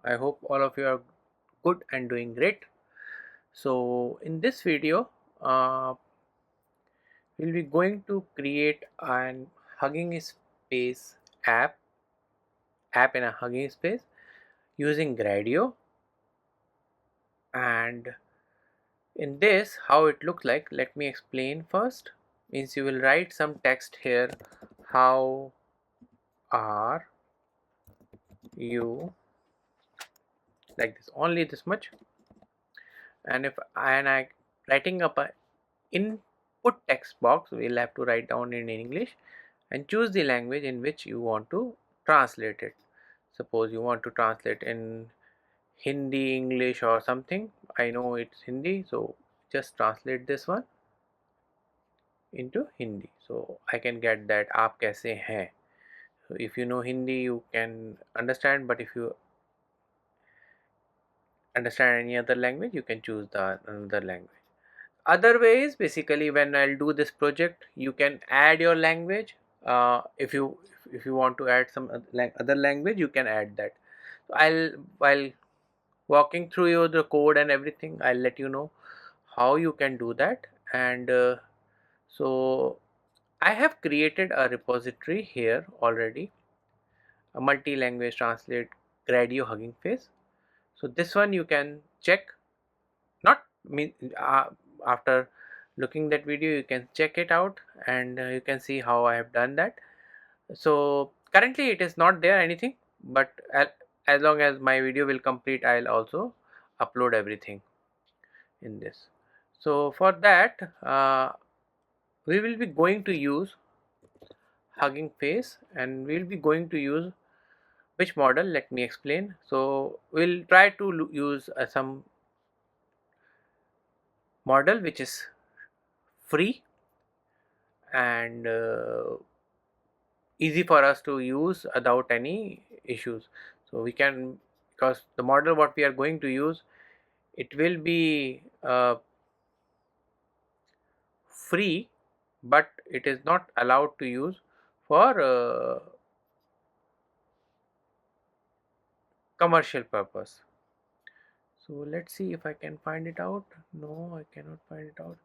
I hope all of you are good and doing great. So in this video, we'll be going to create an Hugging Space app in a Hugging Space using Gradio. And in this, how it looks like, let me explain first. Means you will write some text here. How are you, like this, only this much. And if I writing up a input text box, we'll have to write down in English and choose the language in which you want to translate it. Suppose you want to translate in Hindi, English or something. I know it's Hindi, so just translate this one into Hindi. So I can get that aap kaise hain. So if you know Hindi, you can understand, but if you understand any other language, you can choose the another language. Other ways, basically, when I'll do this project, you can add your language. If you want to add some other language, you can add that. So I'll, while walking through you the code and everything, I'll let you know how you can do that. And so I have created a repository here already, a multi-language translate Gradio Hugging Face. So this one you can check, not me after looking that video, you can check it out, and you can see how I have done that. So currently it is not there anything, but as long as my video will complete, I'll also upload everything in this. So for that, we will be going to use Hugging Face, and we'll be going to use which model, let me explain. So we'll try to use some model which is free and easy for us to use without any issues. So we can, because the model what we are going to use, it will be free, but it is not allowed to use for commercial purpose. So let's see if I can find it out. No, I cannot find it out.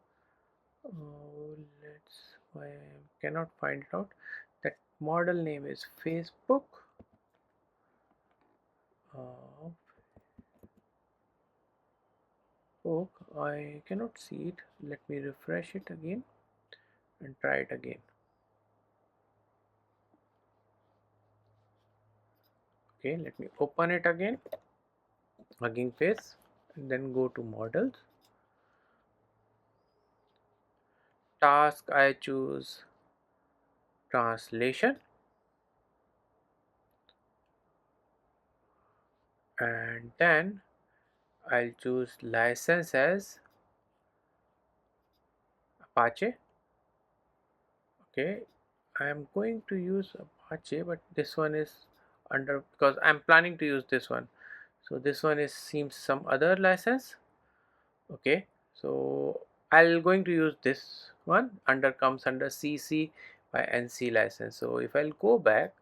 Let's, why I cannot find it out. That model name is Facebook. uh, I cannot see it. Let me refresh it again and try it again. Okay, let me open it again, Hugging Face, and then go to models. Task, I choose translation, and then I'll choose license as Apache. Okay, I am going to use Apache, but this one is under, because I'm planning to use this one. So this one is seems some other license. Okay, so I'll going to use this one, under comes under CC by NC license. So if I'll go back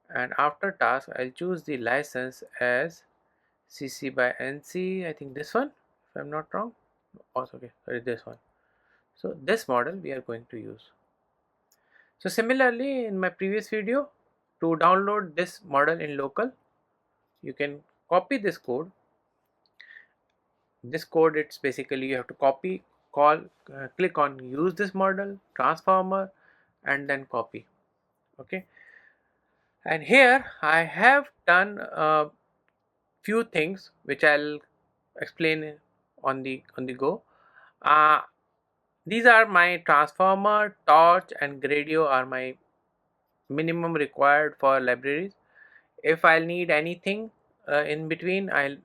and after task, I'll choose the license as CC by NC. I think this one, if I'm not wrong. Also, okay, sorry, this one. So this model we are going to use. So similarly, in my previous video, to download this model in local, you can copy this code. This code, it's basically you have to copy, click on use this model, transformer, and then copy. Okay, and here I have done a few things which I'll explain on the go. Uh, these are my transformer, torch, and Gradio are my minimum required for libraries. If I'll need anything in between, I'll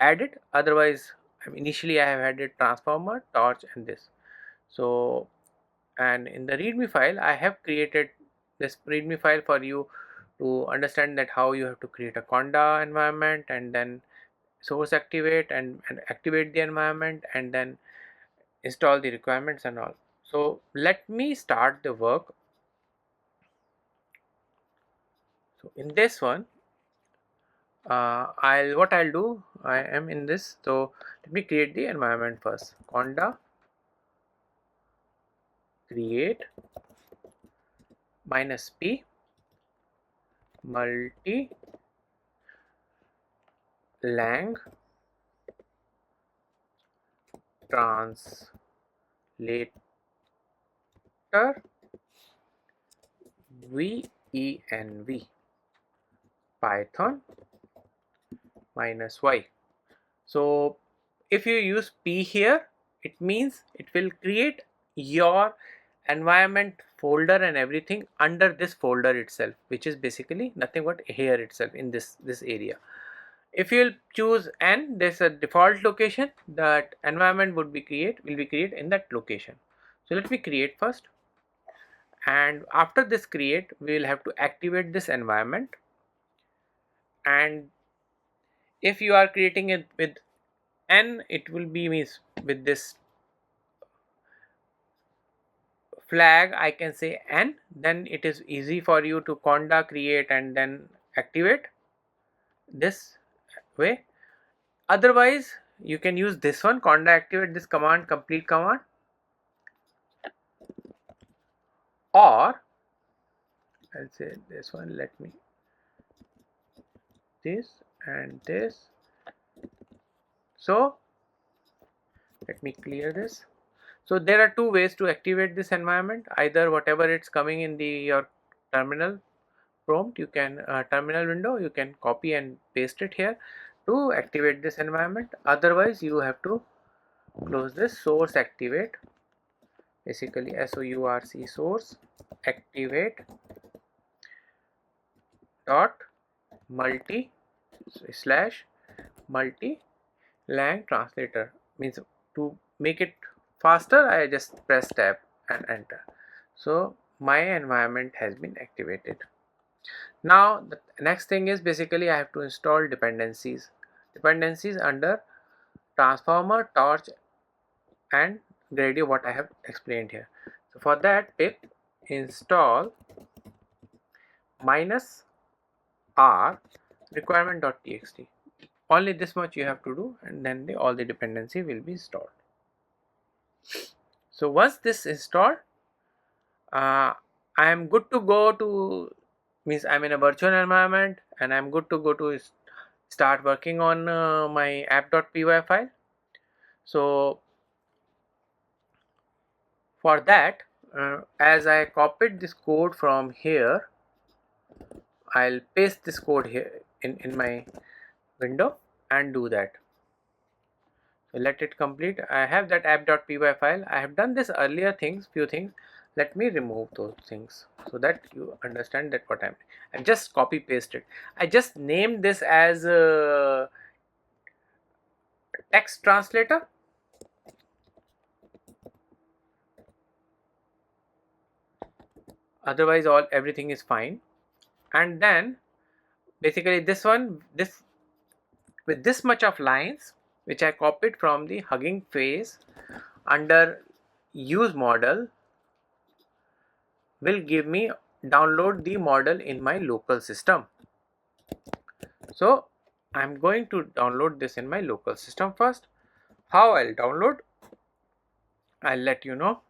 add it. Otherwise, initially I have added transformer, torch, and this. So, and in the readme file, I have created this readme file for you to understand that how you have to create a conda environment, and then source activate and activate the environment, and then install the requirements and all. So let me start the work. So in this one, I'll do, I am in this, so let me create the environment first. Conda create -p multi lang translator venv python -y. So if you use p here, it means it will create your environment folder and everything under this folder itself, which is basically nothing but here itself in this area. If you'll choose n, there's a default location that environment will be create in that location. So let me create first, and after this create we will have to activate this environment. And if you are creating it with n, it will be means with this flag I can say n, then it is easy for you to conda create and then activate this way. Otherwise you can use this one, conda activate this command, complete command, or I'll say this one, let me this and this. So let me clear this. So there are two ways to activate this environment, either whatever it's coming in the your terminal prompt, you can terminal window, you can copy and paste it here to activate this environment. Otherwise you have to close this source activate, basically sourc source activate dot multi slash multi lang translator, means to make it faster I just press tab and enter. So my environment has been activated. Now the next thing is basically I have to install dependencies under transformer, torch and Gradio, what I have explained here. So for that, pip install -r requirement.txt. Only this much you have to do, and then all the dependency will be installed. So once this installed, I am good to go to, means I'm in a virtual environment and I'm good to go to start working on my app.py file. So for that, as I copied this code from here, I'll paste this code here in my window and do that. So let it complete. I have that app.py file. I have done this earlier few things. Let me remove those things so that you understand that what I just copy pasted. I just named this as text translator. Otherwise everything is fine. And then basically this one, this with this much of lines which I copied from the Hugging Face under use model will give me download the model in my local system. So I'm going to download this in my local system first. How I'll download, I'll let you know.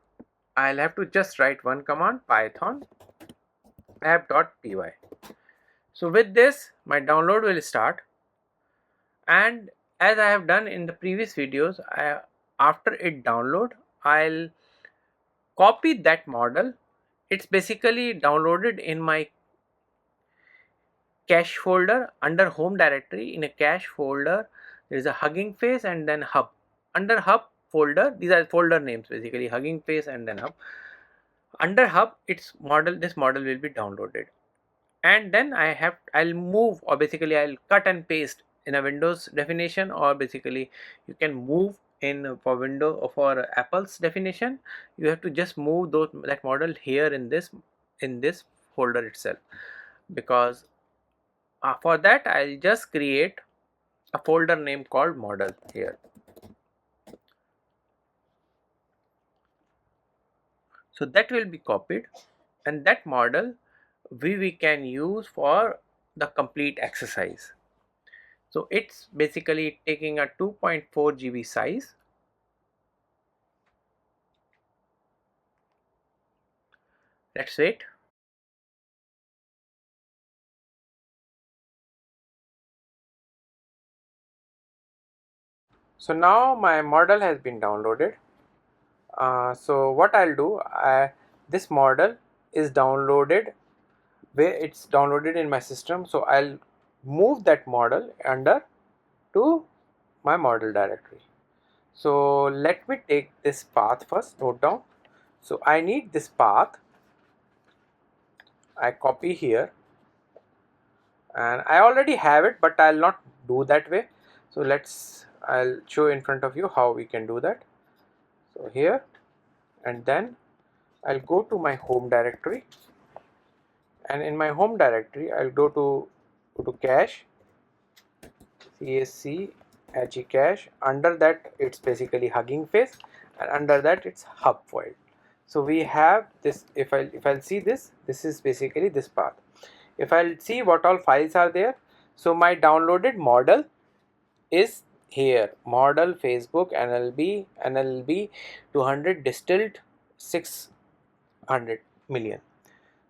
I'll have to just write one command, python app.py. So with this my download will start, and as I have done in the previous videos, after it download I'll copy that model. It's basically downloaded in my cache folder under home directory. In a cache folder there is a Hugging Face and then hub. Under hub folder, these are folder names basically, Hugging Face and then hub. Under hub this model will be downloaded, and then I'll move, or basically I'll cut and paste in a Windows definition, or basically you can move in for Windows or for Apple's definition. You have to just move that model here in this folder itself, because for that I'll just create a folder name called model here. So that will be copied, and that model we can use for the complete exercise. So it's basically taking a 2.4 GB size. Let's wait. So now my model has been downloaded. So what I'll do, this model is downloaded where it's downloaded in my system. So I'll move that model under to my model directory. So let me take this path first, note down. So I need this path. I copy here, and I already have it, but I'll not do that way. So I'll show in front of you how we can do that. So here, and then I'll go to my home directory, and in my home directory I'll go to cache, CSC cache. Under that it's basically Hugging Face, and under that it's hub file. So we have this. If I'll see this, this is basically this path. If I'll see what all files are there, so my downloaded model is here, model Facebook NLB 200 distilled 600 million.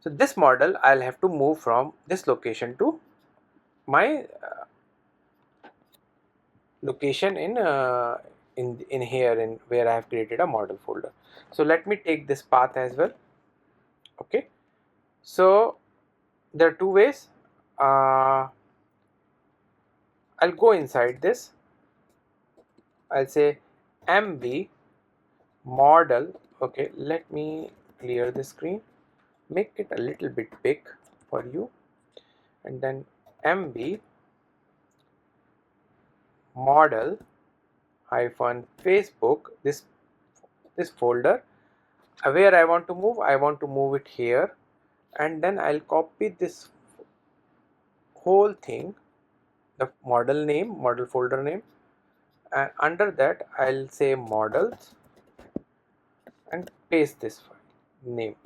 So this model I'll have to move from this location to my location in here, in where I have created a model folder. So let me take this path as well. Okay, so there are two ways. I'll go inside this. I'll say MB model. Okay, let me clear the screen, make it a little bit big for you, and then MB model hyphen Facebook, this folder. Where I want to move it here, and then I'll copy this whole thing, the model folder name, and under that I'll say models and paste this file name.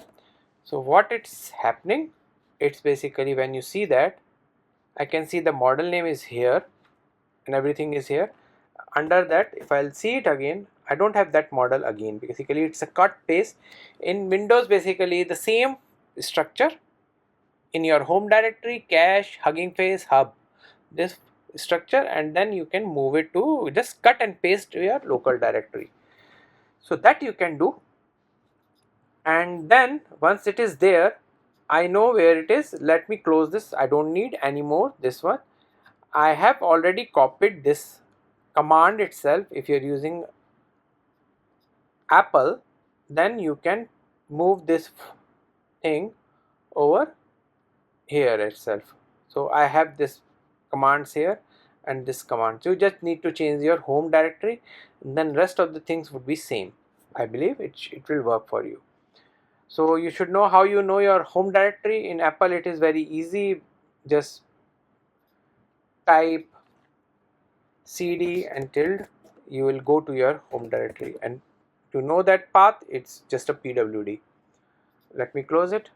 So what it's happening, it's basically, when you see that, I can see the model name is here and everything is here. Under that, if I'll see it again, I don't have that model again. Basically it's a cut paste. In Windows, basically the same structure in your home directory, cache, Hugging Face, hub, this structure, and then you can move it to, just cut and paste to your local directory. So that you can do, and then once it is there, I know where it is. Let me close this. I don't need anymore this one. I have already copied this command itself. If you're using Apple, then you can move this thing over here itself. So I have this commands here and this command. So you just need to change your home directory, and then rest of the things would be same. I believe it will work for you. So you should know how you know your home directory. In Apple it is very easy. Just type cd and tilde, you will go to your home directory, and to know that path it's just a pwd. Let me close it.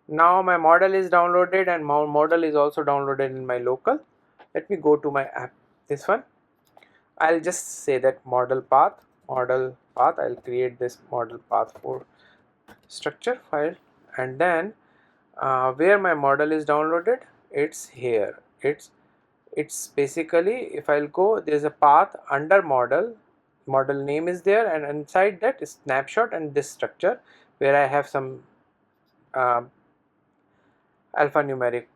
Now my model is downloaded, and my model is also downloaded in my local. Let me go to my app, this one. I'll just say that model path. I'll create this model path for structure file, and then where my model is downloaded, it's here. It's basically, if I'll go, there's a path under model name is there, and inside that is snapshot and this structure where I have some uh, alphanumeric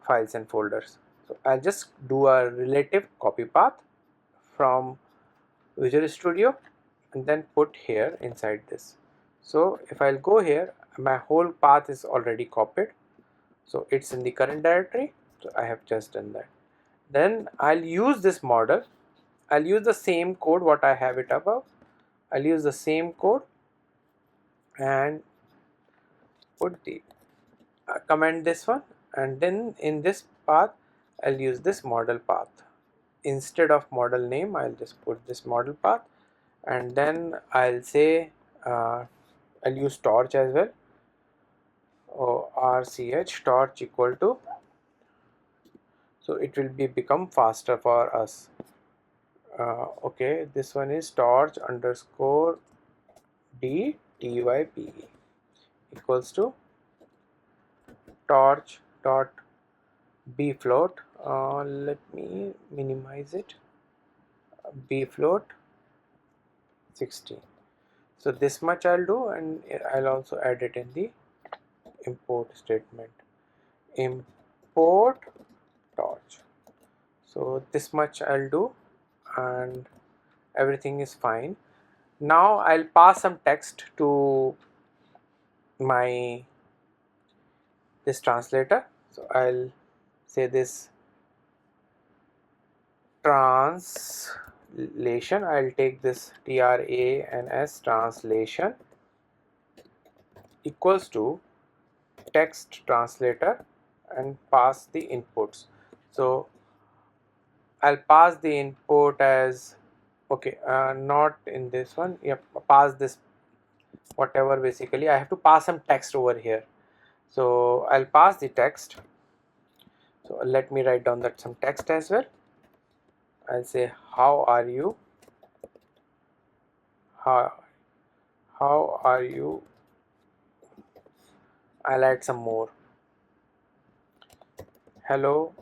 files and folders. So I'll just do a relative copy path from Visual Studio and then put here inside this. So if I'll go here, my whole path is already copied, so it's in the current directory. So I have just done that. Then I'll use this model. I'll use the same code what I have it above. I'll use the same code and put the comment this one, and then in this path I'll use this model path. Instead of model name, I'll just put this model path, and then I'll say I'll use torch as well. RCH torch equal to, so it will become faster for us. Okay, this one is torch underscore d type equals to torch dot b float. Let me minimize it. B float 16. So this much I'll do, and I'll also add it in the import statement. Import torch. So this much I'll do, and everything is fine. Now I'll pass some text to my this translator. So I'll say this translation. I'll take this trans translation equals to text translator and pass the inputs. So I'll pass the input as okay, not in this one. Yep, pass this whatever. Basically I have to pass some text over here, so I'll pass the text. So let me write down that some text as well. I'll say how are you, how are you. I'll add some more. Hello,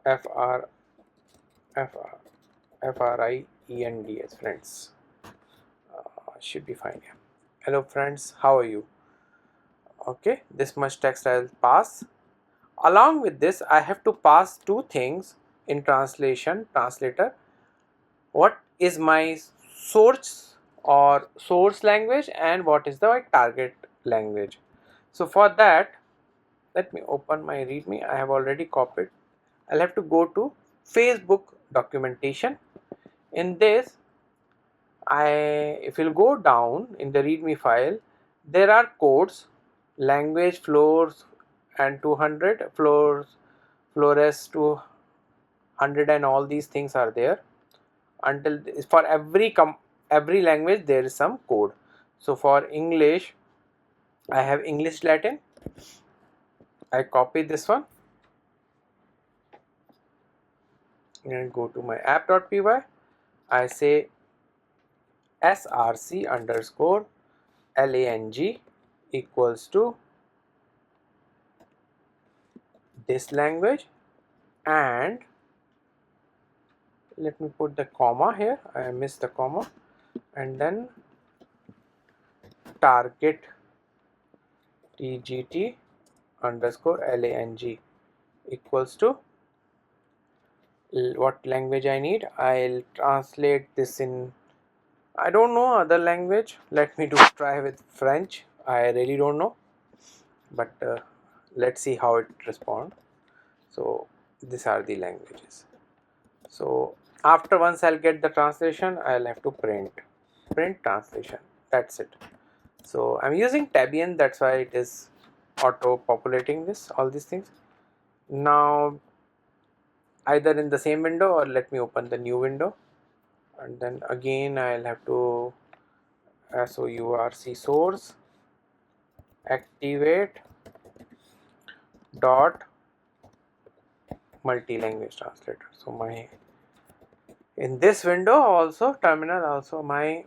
f r f r friends, friends. Should be fine. Yeah. Hello friends, how are you? Okay, this much text I'll pass. Along with this I have to pass two things in translator. What is my source or source language, and what is the target language. So for that, let me open my readme. I have already copied. I'll have to go to Facebook documentation. In this, if you'll go down in the readme file, there are codes, language, floors, and 200 floors, flores 200, and all these things are there. Until for every language there is some code. So for English, I have English Latin. I copy this one and go to my app.py. I say src underscore lang equals to this language, and let me put the comma here. I missed the comma, and then target tgt underscore lang equals to what language I need. I'll translate this in, I don't know other language. Let me try with French. I really don't know, but let's see how it responds. So these are the languages. So after once I'll get the translation, I'll have to print translation. That's it. So I'm using Debian, that's why it is auto populating all these things. Now either in the same window, or let me open the new window, and then again I'll have to sourc source activate dot multi-language translator. So my in this window also, terminal also, my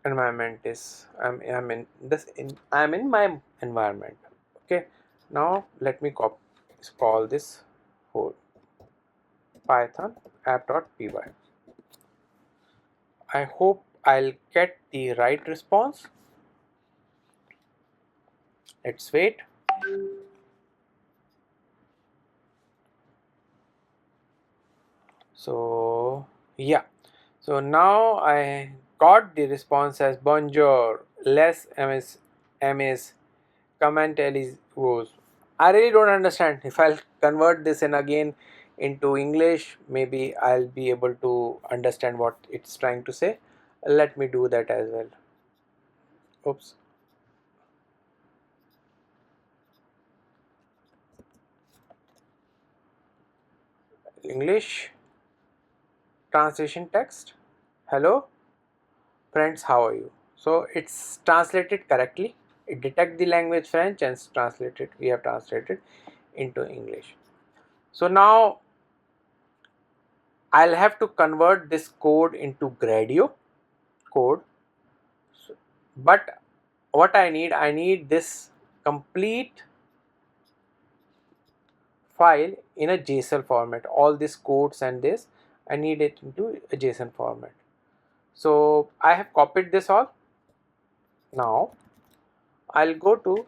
environment is I'm in my environment. Okay, now let me call this whole python app.py. I hope I'll get the right response. Let's wait. So yeah, so now I got the response as bonjour, les ms comment was. I really don't understand. If I'll convert this in again into English, maybe I'll be able to understand what it's trying to say. Let me do that as well. Oops. English translation text. Hello friends, how are you? So it's translated correctly. It detects the language French and translate it. We have translated into English. So now I'll have to convert this code into Gradio code. So, but what I need this complete file in a JSON format. All these codes and this, I need it into a JSON format. So I have copied this all. Now I'll go to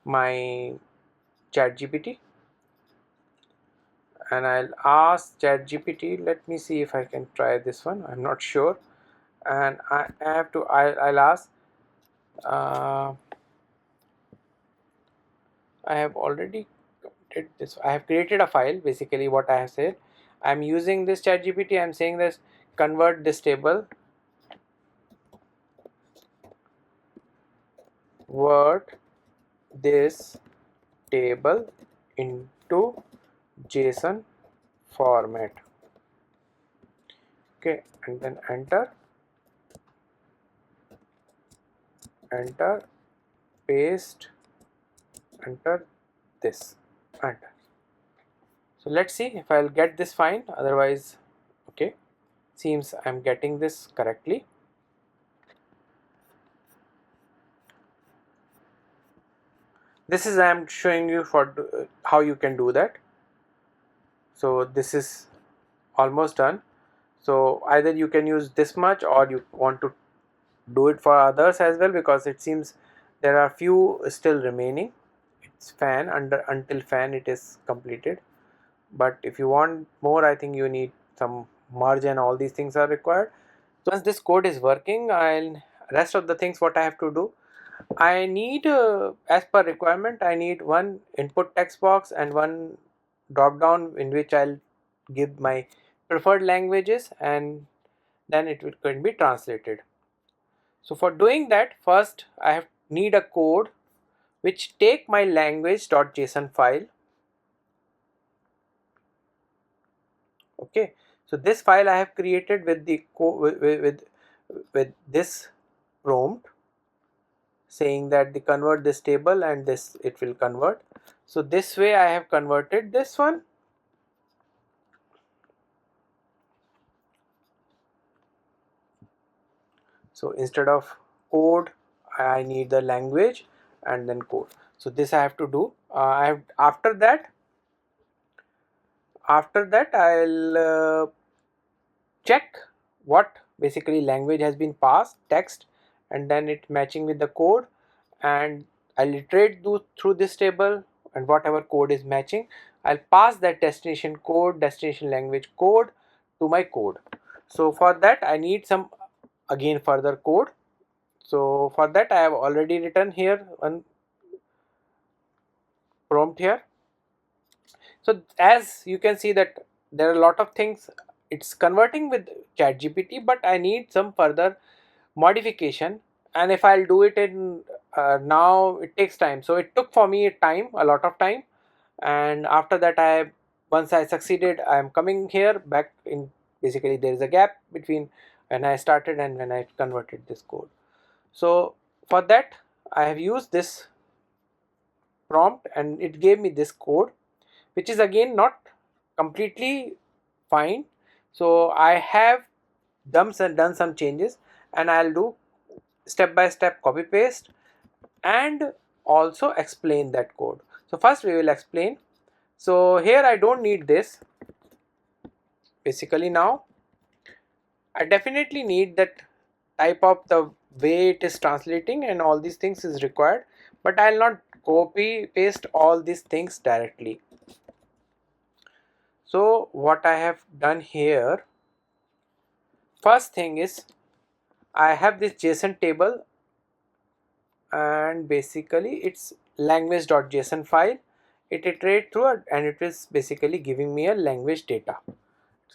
my ChatGPT and I'll ask ChatGPT. Let me see if I can try this one. I'm not sure, and I have to. I'll ask. Uh, I have already did this. I have created a file. Basically, what I have said, I'm using this ChatGPT. I'm saying this, convert this table word this table into JSON format. Okay, and then enter, paste, enter this, enter. So let's see if I'll get this fine. Otherwise, okay, seems I'm getting this correctly. This is I'm showing you for how you can do that. So this is almost done. So either you can use this much or you want to do it for others as well, because it seems there are few still remaining. It's fan until fan it is completed. But if you want more, I think you need some merge and all these things are required. So once this code is working, I'll rest of the things what I have to do. I need as per requirement, I need one input text box and one drop down in which I'll give my preferred languages, and then it can be translated. So for doing that, first I have need a code which take my language.json file. Okay, so this file I have created with the with this prompt saying that the convert this table and this it will convert. So this way I have converted this one. So instead of code, I need the language and then code. So this I have to do. I have after that I'll check what basically language has been passed, text, and then it matching with the code, and I'll iterate through this table, and whatever code is matching, I'll pass that destination code, destination language code to my code. So for that I need some again further code. So for that I have already written here one prompt here. So as you can see that there are a lot of things it's converting with ChatGPT, but I need some further modification, and if I'll do it in now it takes time. So it took for me a lot of time, and after that once I succeeded, I am coming here back in. Basically there is a gap between when I started and when I converted this code. So for that I have used this prompt and it gave me this code, which is again not completely fine. So I have done some changes, and I'll do step by step copy paste and also explain that code. So first we will explain. So here I don't need this. Basically now I definitely need that type of the way it is translating and all these things is required, but I'll not copy paste all these things directly. So what I have done here, first thing is I have this JSON table, and basically it's language.json file. It iterate through it and it is basically giving me a language data.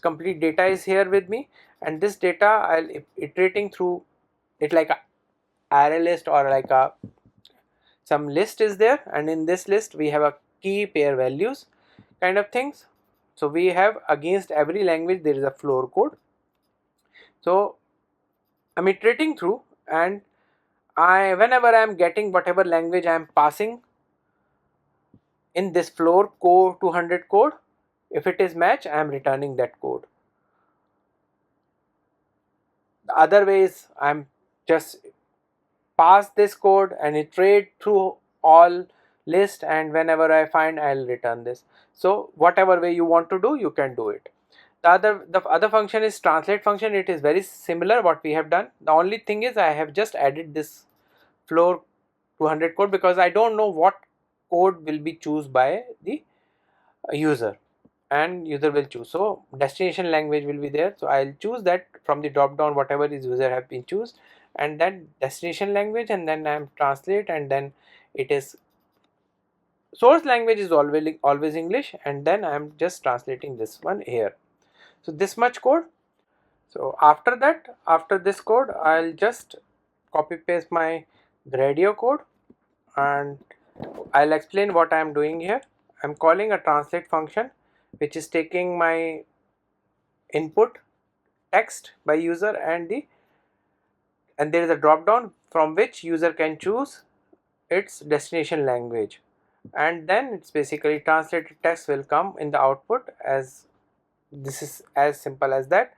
Complete data is here with me, and this data I'll iterating through it like a array list or like a some list is there, and in this list we have a key pair values kind of things. So we have against every language there is a floor code. So I'm iterating through, and whenever I am getting whatever language I am passing in this floor code 200 code, if it is match, I am returning that code. The other way is I'm just pass this code and iterate through all list, and whenever I find, I'll return this. So whatever way you want to do, you can do it. The other function is translate function. It is very similar what we have done. The only thing is I have just added this floor 200 code because I don't know what code will be chosen by the user, and user will choose. So destination language will be there, so I'll choose that from the drop down whatever is user have been choose, and then destination language, and then I'm translate, and then it is source language is always English, and then I'm just translating this one here. So this much code. So after that, after this code, I'll just copy paste my Gradio code, and I'll explain what I'm doing here. I'm calling a translate function which is taking my input text by user, and there is a drop down from which user can choose its destination language, and then it's basically translated text will come in the output. As this is as simple as that.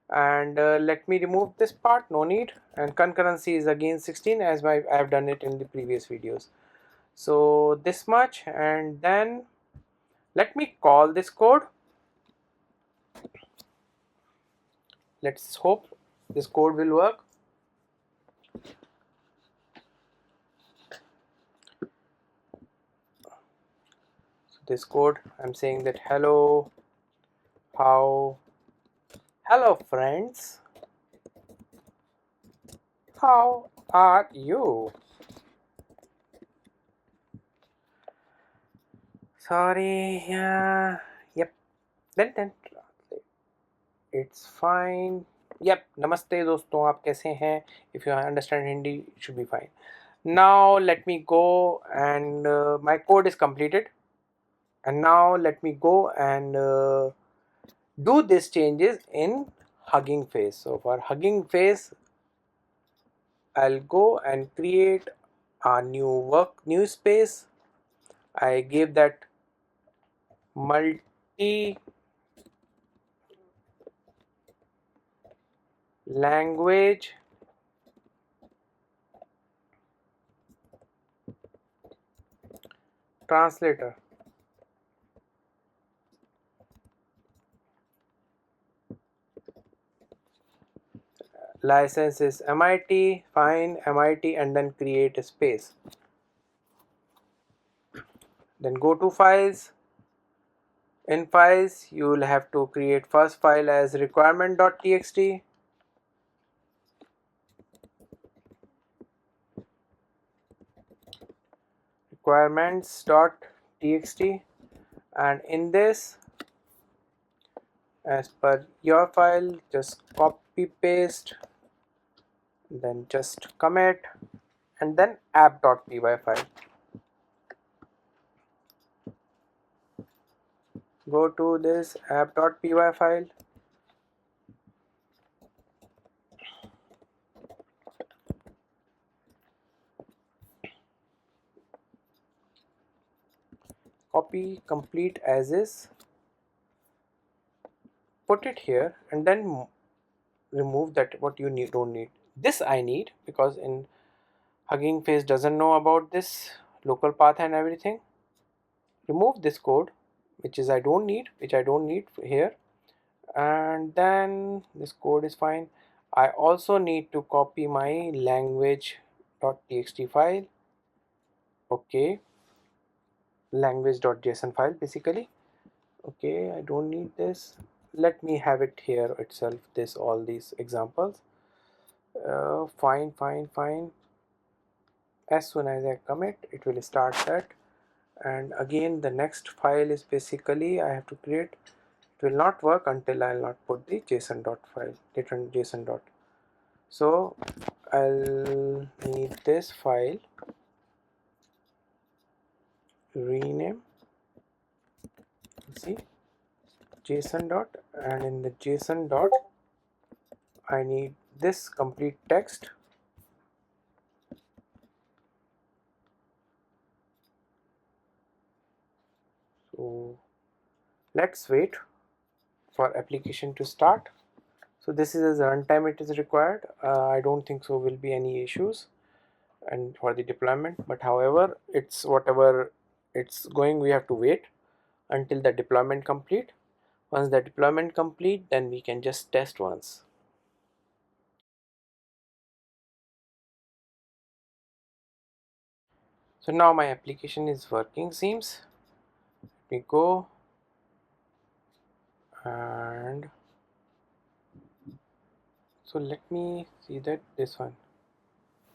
And let me remove this part, no need, and concurrency is again 16 as I have done it in the previous videos. So this much, and then let me call this code. Let's hope this code will work. So this code, I'm saying that hello friends, how are you? Sorry, yeah, yep, then it's fine. Yep, namaste दोस्तों, आप कैसे हैं? If you understand Hindi, it should be fine. Now let me go, and my code is completed, and now let me go and do these changes in Hugging Face. So for Hugging Face, I'll go and create a new space. I gave that multi language translator. License is MIT, fine, MIT, and then create a space. Then go to files. In files, you will have to create first file as requirement.txt. Requirements.txt, and in this, as per your file, just copy paste, then just commit, and then app.py file. Go to this app.py file, copy complete as is, put it here, and then remove that what you don't need. This I need because in Hugging Face doesn't know about this local path and everything. Remove this code which I don't need here, and then this code is fine. I also need to copy my language.txt file. Okay, language.json file basically. Okay, I don't need this. Let me have it here itself, all these examples. Fine. As soon as I commit, it will start that. And again, the next file is basically I have to create. It will not work until I'll not put the JSON dot file, return JSON dot. So I'll need this file, rename, see, JSON dot, and in the JSON dot I need this complete text, So let's wait for application to start. So this is the runtime it is required. I don't think so will be any issues and for the deployment, but however it's whatever it's going, we have to wait until the deployment complete. Once the deployment complete, then we can just test once. So now my application is working, seems. Let me go and so let me see that this one,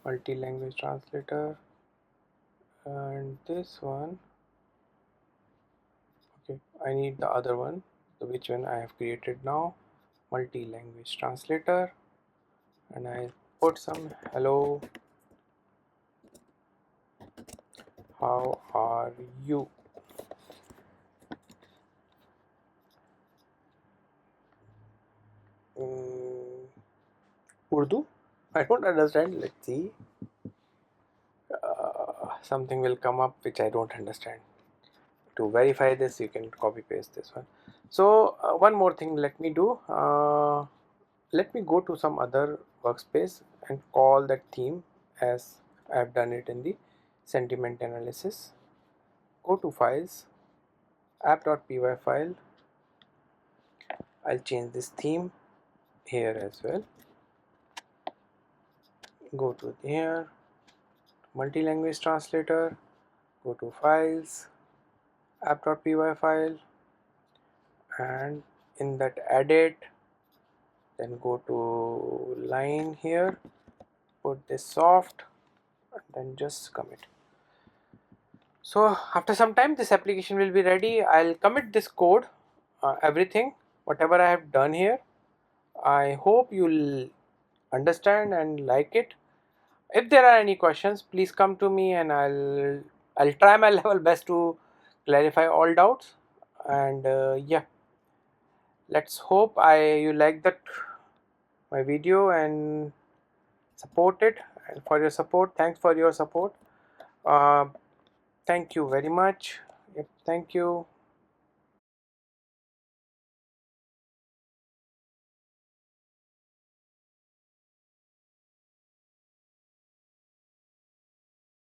multi-language translator, and this one. Okay, I need the other one, so which one I have created now, multi-language translator, and I put some hello, how are you. mm, Urdu, I don't understand. Let's see. Something will come up which I don't understand. To verify this, you can copy paste this one. So one more thing let me do. Let me go to some other workspace and call that theme as I have done it in the sentiment analysis. Go to files, app.py file. I'll change this theme here as well. Go to here, multi-language translator, go to files, app.py file, and in that edit, then go to line here, put this soft, and then just commit. So after some time this application will be ready. I'll commit this code, everything whatever I have done here. I hope you'll understand and like it. If there are any questions, please come to me and I'll try my level best to clarify all doubts. And yeah, let's hope you like that my video and support it. And for your support, thanks for your support. uh, Thank you very much. Yep, thank you.